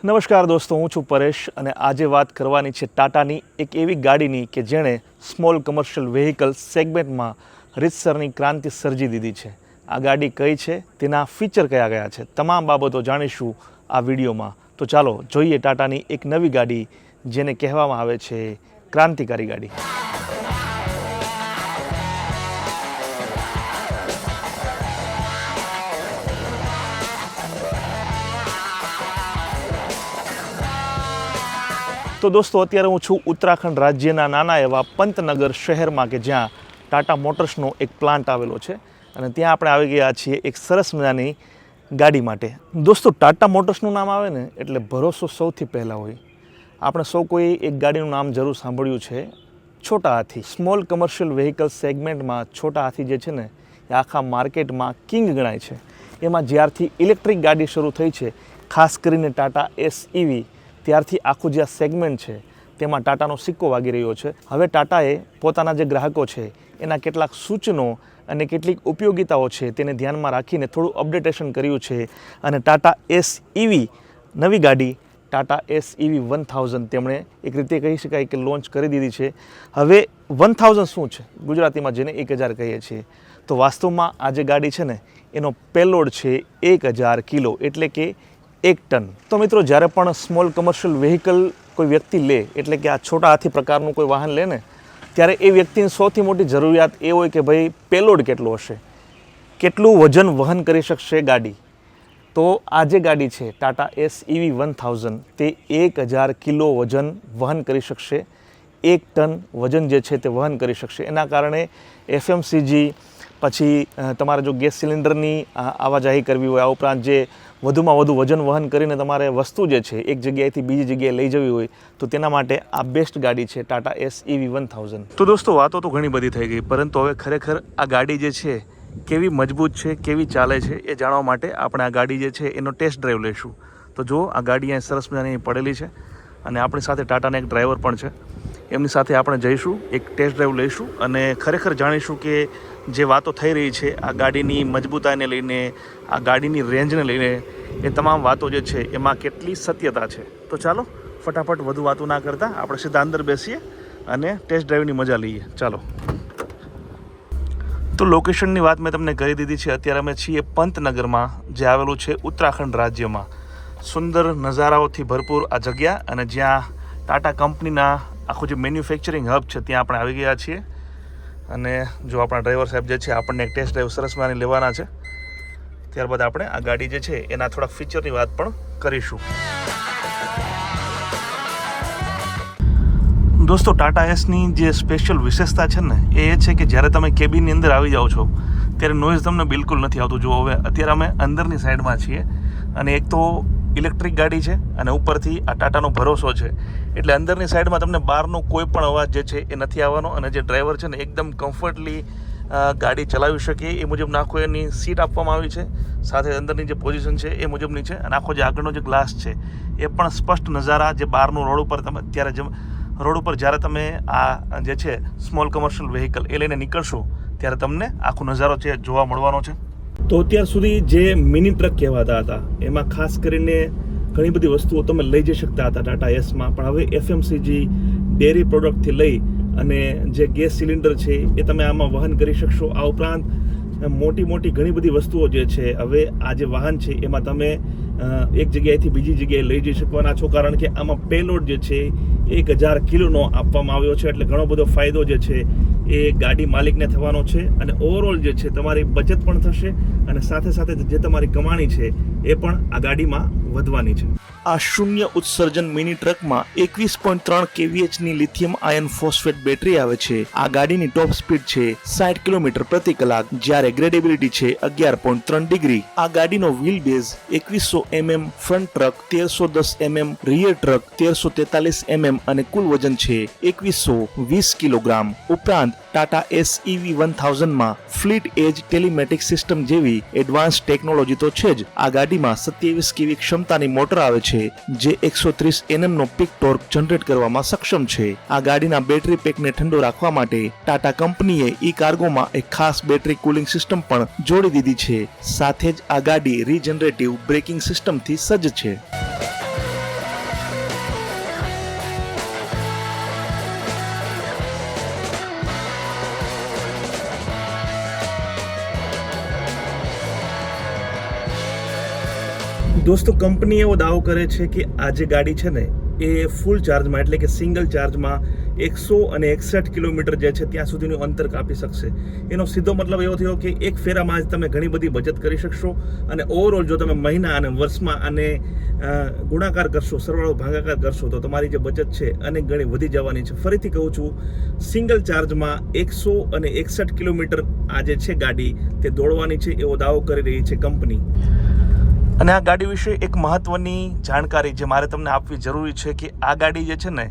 નમસ્કાર દોસ્તો, હું છું પરેશ અને આજે વાત કરવાની છે ટાટાની એક એવી ગાડીની કે જેણે સ્મોલ કમર્શિયલ વ્હીકલ સેગમેન્ટમાં રીતસરની ક્રાંતિ સર્જી દીધી છે. આ ગાડી કઈ છે, તેના ફીચર કયા છે, તમામ બાબતો જાણીશું આ વિડીયોમાં. તો ચાલો જોઈએ ટાટાની એક નવી ગાડી જેને કહેવામાં આવે છે ક્રાંતિકારી ગાડી. તો દોસ્તો, અત્યારે હું છું ઉત્તરાખંડ રાજ્યના નાના એવા પંતનગર શહેરમાં કે જ્યાં ટાટા મોટર્સનો એક પ્લાન્ટ આવેલો છે અને ત્યાં આપણે આવી ગયા છીએ એક સરસ મજાની ગાડી માટે. દોસ્તો, ટાટા મોટર્સનું નામ આવે ને એટલે ભરોસો સૌથી પહેલાં હોય. આપણે સૌ કોઈ એક ગાડીનું નામ જરૂર સાંભળ્યું છે, છોટા હાથી. સ્મોલ કમર્શિયલ વ્હીકલ સેગમેન્ટમાં છોટા હાથી જે છે ને એ આખા માર્કેટમાં કિંગ ગણાય છે. એમાં જ્યારથી ઇલેક્ટ્રિક ગાડી શરૂ થઈ છે, ખાસ કરીને ટાટા SEV, ત્યારથી આખું જે આ સેગમેન્ટ છે તેમાં ટાટાનો સિક્કો વાગી રહ્યો છે. હવે ટાટાએ પોતાના જે ગ્રાહકો છે એના કેટલાક સૂચનો અને કેટલીક ઉપયોગિતાઓ છે તેને ધ્યાનમાં રાખીને થોડું અપડેટેશન કર્યું છે અને ટાટા SEV નવી ગાડી ટાટા SEV 1000 તેમણે એક રીતે કહી શકાય કે લોન્ચ કરી દીધી છે. હવે 1000 શું છે? ગુજરાતીમાં જેને 1000 કહીએ છીએ. તો વાસ્તવમાં આ જે ગાડી છે ને એનો પેલોડ છે 1000 કિલો, એટલે કે 1 ટન. તો મિત્રો, જ્યારે પણ સ્મોલ કમર્શિયલ વ્હીકલ કોઈ વ્યક્તિ લે, એટલે કે આ છોટા હાથી પ્રકારનું કોઈ વાહન લે ને, ત્યારે એ વ્યક્તિની સૌથી મોટી જરૂરિયાત એ હોય કે ભાઈ પેલોડ કેટલો હશે, કેટલું વજન વહન કરી શકશે ગાડી. તો આ જે ગાડી છે ટાટા SEV 1000 તે 1000 કિલો વજન વહન કરી શકશે, 1 ટન વજન જે છે તે વહન કરી શકશે. એના કારણે FMCG, પછી તમારે જો ગેસ સિલિન્ડરની આવાજાહી કરવી હોય, આ ઉપરાંત જે વધુમાં વધુ વજન વહન કરીને તમારે વસ્તુ જે છે એક જગ્યાએથી બીજી જગ્યાએ લઈ જવી હોય તો તેના માટે આ બેસ્ટ ગાડી છે ટાટા SEV 1000. તો દોસ્તો, વાતો તો ઘણી બધી થઈ ગઈ, પરંતુ હવે ખરેખર આ ગાડી જે છે કેવી મજબૂત છે, કેવી ચાલે છે એ જાણવા માટે આપણે આ ગાડી જે છે એનો ટેસ્ટ ડ્રાઈવ લઈશું. તો જો આ ગાડી અહીં સરસ મજાની પડેલી છે અને આપણી સાથે ટાટાના એક ડ્રાઈવર પણ છે. એમની સાથે આપણે જઈશું, એક ટેસ્ટ ડ્રાઈવ લઈશું અને ખરેખર જાણીશું કે જે વાતો થઈ રહી છે આ ગાડીની મજબૂતાઈને લઈને, આ ગાડીની રેન્જને લઈને, એ તમામ વાતો જે છે એમાં કેટલી સત્યતા છે. તો ચાલો ફટાફટ વધુ વાતો ના કરતાં આપણે સીધા અંદર બેસીએ અને ટેસ્ટ ડ્રાઈવની મજા લઈએ. ચાલો. તો લોકેશનની વાત મેં તમને કરી દીધી છે. અત્યારે અમે છીએ પંતનગરમાં, જે આવેલું છે ઉત્તરાખંડ રાજ્યમાં. સુંદર નજારાઓથી ભરપૂર આ જગ્યા અને જ્યાં ટાટા કંપનીના આખું જે મેન્યુફેક્ચરિંગ હબ છે ત્યાં આપણે આવી ગયા છીએ. અને જો આપણા ડ્રાઈવર સાહેબ જે છે આપણને એક ટેસ્ટ ડ્રાઈવ સરસ મજાની લેવાના છે. ત્યારબાદ આપણે આ ગાડી જે છે એના થોડાક ફીચરની વાત પણ કરીશું. દોસ્તો, ટાટા એસની જે સ્પેશિયલ વિશેષતા છે ને એ છે કે જ્યારે તમે કેબિનની અંદર આવી જાઓ છો ત્યારે નોઇઝ તમને બિલકુલ નથી આવતું. જો હવે અત્યારે અમે અંદરની સાઈડમાં છીએ અને એક તો ઇલેક્ટ્રિક ગાડી છે અને ઉપરથી આ ટાટાનો ભરોસો છે, એટલે અંદરની સાઈડમાં તમને બહારનો કોઈ પણ અવાજ જે છે એ નથી આવવાનો. અને જે ડ્રાઈવર છે ને એકદમ કમ્ફર્ટલી ગાડી ચલાવી શકે એ મુજબ આખો એની સીટ આપવામાં આવી છે. સાથે અંદરની જે પોઝિશન છે એ મુજબની છે અને આખો જે આગળનો જે ગ્લાસ છે એ પણ સ્પષ્ટ નજારા જે બહારનો રોડ ઉપર તમે રોડ ઉપર જ્યારે તમે આ જે છે સ્મોલ કમર્શિયલ વ્હીકલ એ લઈને નીકળશો ત્યારે તમને આખો નજારો છે જોવા મળવાનો છે. તો અત્યાર સુધી જે મિની ટ્રક કહેવાતા હતા એમાં ખાસ કરીને ઘણી બધી વસ્તુઓ તમે લઈ જઈ શકતા હતા ટાટા એસમાં, પણ હવે FMCG, ડેરી પ્રોડક્ટથી લઈ અને જે ગેસ સિલિન્ડર છે એ તમે આમાં વહન કરી શકશો. આ ઉપરાંત મોટી મોટી ઘણી બધી વસ્તુઓ જે છે હવે આ જે વાહન છે એમાં તમે એક જગ્યાએથી બીજી જગ્યાએ લઈ જઈ શકવાના છો, કારણ કે આમાં પેલોડ જે છે 1000 કિલોનો આપવામાં આવ્યો છે. એટલે ઘણો બધો ફાયદો જે છે એ ગાડી માલિકને થવાનો છે અને ઓવરઓલ જે છે તમારી બચત પણ થશે અને સાથે સાથે જે તમારી કમાણી છે એ પણ આ ગાડીમાં વધવાની છે. આ શૂન્ય ઉત્સર્જન મિની ટ્રકમાં 21.3 kVhની લિથિયમ આયન ફોસ્ફેટ બેટરી આવે છે. આ ગાડીની ટોપ સ્પીડ છે 60 કિલોમીટર પ્રતિ કલાક, જ્યારે ગ્રેડેબિલિટી છે 11.3 ડિગ્રી. આ ગાડીનો wheel base 2100 mm, front truck 1310 mm, rear truck 1343 mm અને કુલ વજન છે 2120 કિલોગ્રામ. ઉપરાંત ટાટા SEV 1000માં ફ્લીટ એજ ટેલિમેટિક સિસ્ટમ જેવી એડવાન્સ ટેકનોલોજી તો છે જ. આ ગાડીમાં 27 kV ક્ષમતાની મોટર આવે છે જે 130 Nm નો પીક ટોર્ક જનરેટ કરવામાં સક્ષમ છે. આ ગાડીના બેટરી પેકને ઠંડો રાખવા માટે ટાટા કંપનીએ ઈ કાર્ગોમાં એક ખાસ બેટરી કુલિંગ સિસ્ટમ પણ જોડી દીધી છે. સાથે જ આ ગાડી રીજનરેટિવ બ્રેકિંગ સિસ્ટમથી સજ્જ છે. દોસ્તો, કંપની એવો દાવો કરે છે કે આ જે ગાડી છે ને એ ફૂલ ચાર્જમાં એટલે કે સિંગલ ચાર્જમાં 161 કિલોમીટર જે છે ત્યાં સુધીનું અંતર કાપી શકશે. એનો સીધો મતલબ એવો થયો કે એક ફેરામાં જ તમે ઘણી બધી બચત કરી શકશો અને ઓવરઓલ જો તમે મહિના અને વર્ષમાં આને ગુણાકાર કરશો, સરવાળો ભાગાકાર કરશો તો તમારી જે બચત છે અને ઘણી વધી જવાની છે. ફરીથી કહું છું, સિંગલ ચાર્જમાં 161 કિલોમીટર આ જે છે ગાડી તે દોડવાની છે એવો દાવો કરી રહી છે કંપની. અને આ ગાડી વિશે એક મહત્વની જાણકારી જે મારે તમને આપવી જરૂરી છે કે આ ગાડી જે છે ને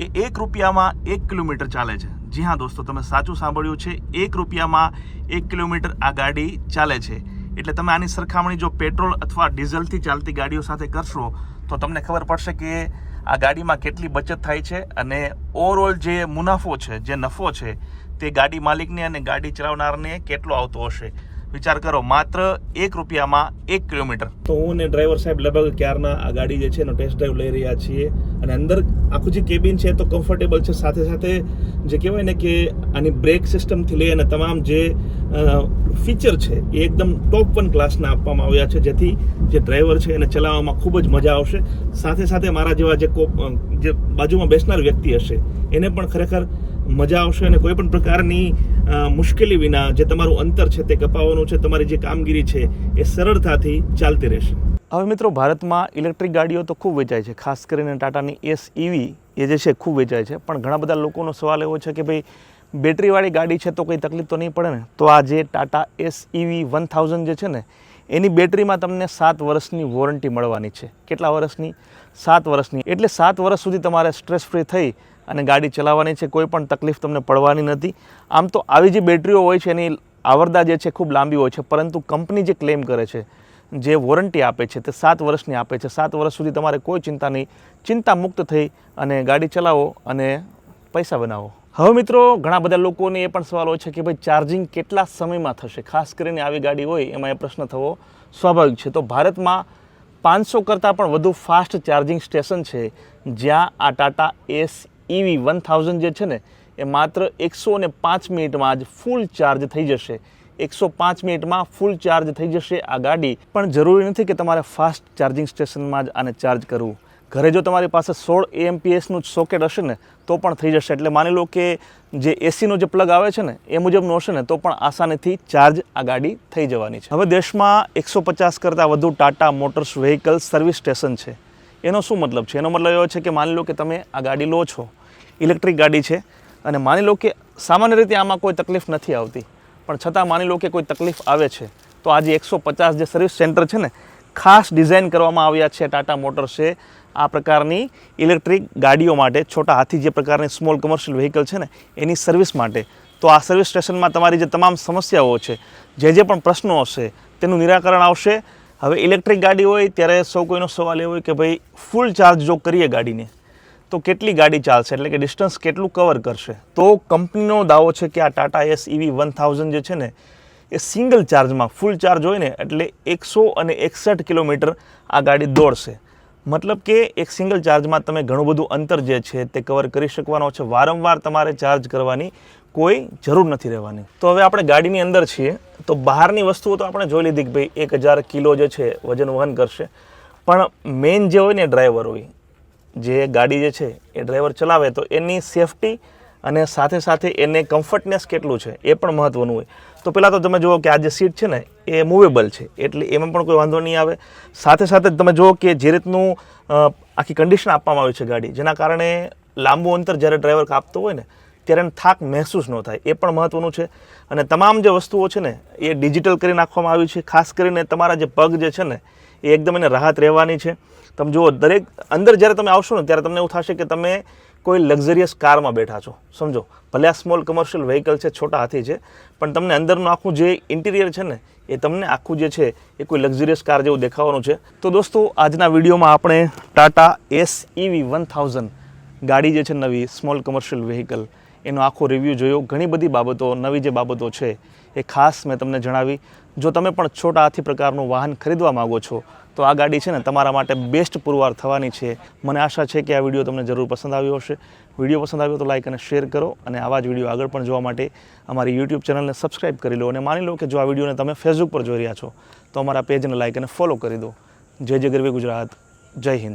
એ 1 રૂપિયામાં 1 કિલોમીટર ચાલે છે. જી હા દોસ્તો, તમે સાચું સાંભળ્યું છે, 1 રૂપિયામાં 1 કિલોમીટર આ ગાડી ચાલે છે. એટલે તમે આની સરખામણી જો પેટ્રોલ અથવા ડીઝલથી ચાલતી ગાડીઓ સાથે કરશો તો તમને ખબર પડશે કે આ ગાડીમાં કેટલી બચત થાય છે અને ઓવરઓલ જે મુનાફો છે, જે નફો છે તે ગાડી માલિકને અને ગાડી ચલાવનારને કેટલો આવતો હશે. વિચાર કરો, માત્ર 1 રૂપિયામાં 1 કિલોમીટર. તો હું ને ડ્રાઈવર સાહેબ લગભગ ક્યારના આ ગાડી જે છે એનો ટેસ્ટ ડ્રાઈવ લઈ રહ્યા છીએ અને અંદર આખું જે કેબિન છે તો કમ્ફર્ટેબલ છે. સાથે સાથે જે કહેવાય ને કે આની બ્રેક સિસ્ટમથી લઈ અને તમામ જે ફીચર છે એ એકદમ ટોપ 1 ક્લાસના આપવામાં આવ્યા છે, જેથી જે ડ્રાઈવર છે એને ચલાવવામાં ખૂબ જ મજા આવશે. સાથે સાથે મારા જેવા જે બાજુમાં બેસનાર વ્યક્તિ હશે એને પણ ખરેખર મજા આવશે અને કોઈ પણ પ્રકારની મુશ્કેલી વિના જે તમારું અંતર છે તે કપાવવાનું છે, તમારી જે કામગીરી છે એ સરળતાથી ચાલતી રહેશે. હવે મિત્રો, ભારતમાં ઇલેક્ટ્રિક ગાડીઓ તો ખૂબ વેચાય છે, ખાસ કરીને ટાટાની SEV એ જે છે ખૂબ વેચાય છે. પણ ઘણા બધા લોકોનો સવાલ એવો છે કે ભાઈ બેટરીવાળી ગાડી છે તો કોઈ તકલીફ તો નહીં પડે ને? તો આ જે ટાટા SEV 1000 જે છે ને એની બેટરીમાં તમને 7 વર્ષની વોરંટી મળવાની છે. કેટલા વર્ષની? 7 વર્ષની. એટલે 7 વર્ષ સુધી તમારે સ્ટ્રેસ ફ્રી થઈ અને ગાડી ચલાવવાની છે, કોઈ પણ તકલીફ તમને પડવાની નથી. આમ તો આવી જે બેટરીઓ હોય છે એની આવરદા જે છે ખૂબ લાંબી હોય છે, પરંતુ કંપની જે ક્લેમ કરે છે, જે વોરંટી આપે છે તે 7 વર્ષની આપે છે. 7 વર્ષ સુધી તમારે કોઈ ચિંતા નહીં, ચિંતા મુક્ત થઈ અને ગાડી ચલાવો અને પૈસા બનાવો. હવે મિત્રો, ઘણા બધા લોકોને એ પણ સવાલ હોય છે કે ભાઈ ચાર્જિંગ કેટલા સમયમાં થશે? ખાસ કરીને આવી ગાડી હોય એમાં એ પ્રશ્ન થવો સ્વાભાવિક છે. તો ભારતમાં 500 કરતાં પણ વધુ ફાસ્ટ ચાર્જિંગ સ્ટેશન છે, જ્યાં આ ટાટા SEV 1000 જે છે ને એ માત્ર 105 મિનિટમાં જ ફૂલ ચાર્જ થઈ જશે. 105 મિનિટમાં ફૂલ ચાર્જ થઈ જશે આ ગાડી. પણ જરૂરી નથી કે તમારે ફાસ્ટ ચાર્જિંગ સ્ટેશનમાં જ આને ચાર્જ કરવું. ઘરે જો તમારી પાસે 16 AMPSનું જ સોકેટ હશે ને તો પણ થઈ જશે. એટલે માની લો કે જે એસીનો જે પ્લગ આવે છે ને એ મુજબનું હશે ને તો પણ આસાનીથી ચાર્જ આ ગાડી થઈ જવાની છે. હવે દેશમાં 150 કરતાં વધુ Tata motors vehicle service station છે. એનો શું મતલબ છે? એનો મતલબ એવો છે કે માની લો કે તમે આ ગાડી લો છો, ઇલેક્ટ્રિક ગાડી છે, અને માની લો કે સામાન્ય રીતે આમાં કોઈ તકલીફ નથી આવતી, પણ છતાં માની લો કે કોઈ તકલીફ આવે છે તો આજે 150 જે સર્વિસ સેન્ટર છે ને ખાસ ડિઝાઇન કરવામાં આવ્યા છે ટાટા મોટર્સે આ પ્રકારની ઇલેક્ટ્રિક ગાડીઓ માટે, છોટા હાથી જે પ્રકારની સ્મોલ કમર્શિયલ વ્હીકલ છે ને એની સર્વિસ માટે. તો આ સર્વિસ સ્ટેશનમાં તમારી જે તમામ સમસ્યાઓ છે, જે પણ પ્રશ્નો હશે તેનું નિરાકરણ આવશે. હવે ઇલેક્ટ્રિક ગાડી હોય ત્યારે સૌ કોઈનો સવાલ એવો હોય કે ભાઈ ફૂલ ચાર્જ જો કરીએ ગાડીને તો કેટલી ગાડી ચાલશે, એટલે કે ડિસ્ટન્સ કેટલું કવર કરશે? તો કંપનીનો દાવો છે કે આ ટાટા SEV 1000 જે છે ને એ સિંગલ ચાર્જમાં, ફૂલ ચાર્જ હોય ને એટલે 161 કિલોમીટર આ ગાડી દોડશે. મતલબ કે એક સિંગલ ચાર્જમાં તમે ઘણું બધું અંતર જે છે તે કવર કરી શકવાનો છે. વારંવાર તમારે ચાર્જ કરવાની કોઈ જરૂર નથી રહેવાની. તો હવે આપણે ગાડીની અંદર છીએ તો બહારની વસ્તુઓ તો આપણે જોઈ લીધી કે ભાઈ 1000 કિલો જે છે વજન વહન કરશે. પણ મેઇન જે હોય ને ડ્રાઈવર હોય, જે ગાડી જે છે એ ડ્રાઈવર ચલાવે તો એની સેફટી અને સાથે સાથે એને કમ્ફર્ટનેસ કેટલું છે એ પણ મહત્ત્વનું હોય. તો પહેલાં તો તમે જુઓ કે આ જે સીટ છે ને એ મૂવેબલ છે, એટલે એમાં પણ કોઈ વાંધો નહીં આવે. સાથે સાથે તમે જુઓ કે જે રીતનું આખી કન્ડિશન આપવામાં આવી છે ગાડી, જેના કારણે લાંબુ અંતર જ્યારે ડ્રાઈવર કાપતો હોય ને ત્યારે એને થાક મહેસૂસ ન થાય, એ પણ મહત્ત્વનું છે. અને તમામ જે વસ્તુઓ છે ને એ ડિજિટલ કરી નાખવામાં આવી છે. ખાસ કરીને તમારા જે પગ જે છે ને એ એકદમ એને રાહત રહેવાની છે. તમે જુઓ, દરેક અંદર જ્યારે તમે આવશો ને ત્યારે તમને એવું થશે કે તમે કોઈ લક્ઝરિયસ કારમાં બેઠા છો. સમજો, ભલે આ સ્મોલ કમર્શિયલ વ્હીકલ છે, છોટા હાથી છે, પણ તમને અંદરનું આખું જે ઇન્ટિરિયર છે ને એ તમને આખું જે છે એ કોઈ લક્ઝરિયસ કાર જેવું દેખાવાનું છે. તો દોસ્તો, આજના વિડીયોમાં આપણે ટાટા SEV 1000 ગાડી જે છે નવી સ્મોલ કમર્શિયલ વ્હીકલ એનો આખો રિવ્યૂ જોયો. ઘણી બધી બાબતો, નવી જે બાબતો છે એ ખાસ મેં તમને જણાવી. જો તમે પણ છોટા હાથી પ્રકારનું વાહન ખરીદવા માગો છો તો આ ગાડી છે ને તમારા માટે બેસ્ટ પુરવાર થવાની છે. મને આશા છે કે આ વિડીયો તમને જરૂર પસંદ આવ્યો હશે. વિડીયો પસંદ આવ્યો તો લાઇક અને શેર કરો, અને આવા જ વિડીયો આગળ પણ જોવા માટે અમારી YouTube ચેનલને સબસ્ક્રાઈબ કરી લો. અને માની લો કે જો આ વિડીયોને તમે ફેસબુક પર જોઈ રહ્યા છો તો અમારા પેજને લાઇક અને ફોલો કરી દો. જય જય ગરવી ગુજરાત, જય હિન્દ.